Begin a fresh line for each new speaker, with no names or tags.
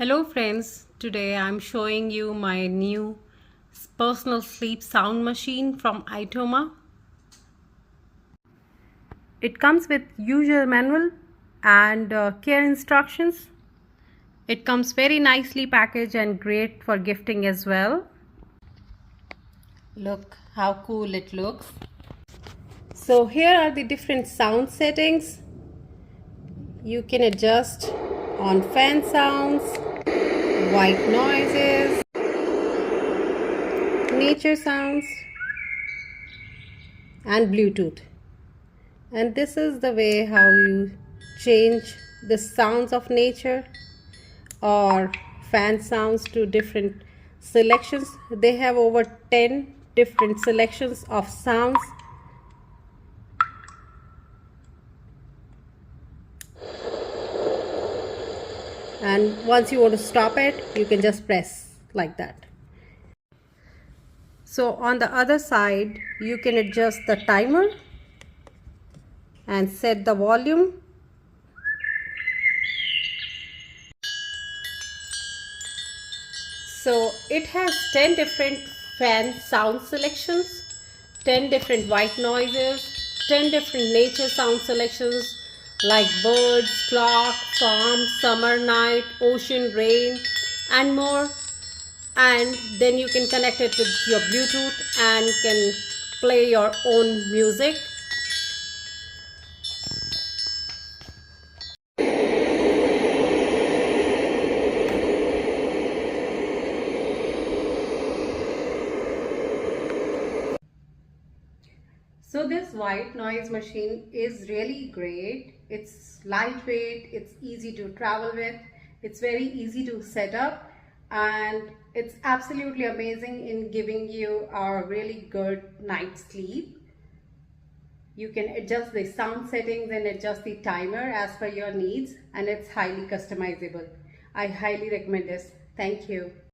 Hello friends, today I'm showing you my new personal sleep sound machine from Itoma. It comes with user manual and care instructions. It comes very nicely packaged and great for gifting as well. Look how cool it looks. So here are the different sound settings. You can adjust on fan sounds, white noises, nature sounds and Bluetooth. And this is the way how you change the sounds of nature or fan sounds to different selections. They have over 10 different selections of sounds. And once you want to stop it, you can just press like that. So on the other side, you can adjust the timer and set the volume. So it has 10 different fan sound selections, 10 different white noises, 10 different nature sound selections like birds, clock, farm, summer night, ocean, rain and more. And then you can connect it with your Bluetooth and can play your own music. So this white noise machine is really great. It's lightweight, it's easy to travel with, it's very easy to set up, and it's absolutely amazing in giving you a really good night's sleep. You can adjust the sound settings and adjust the timer as per your needs, and it's highly customizable. I highly recommend this. Thank you.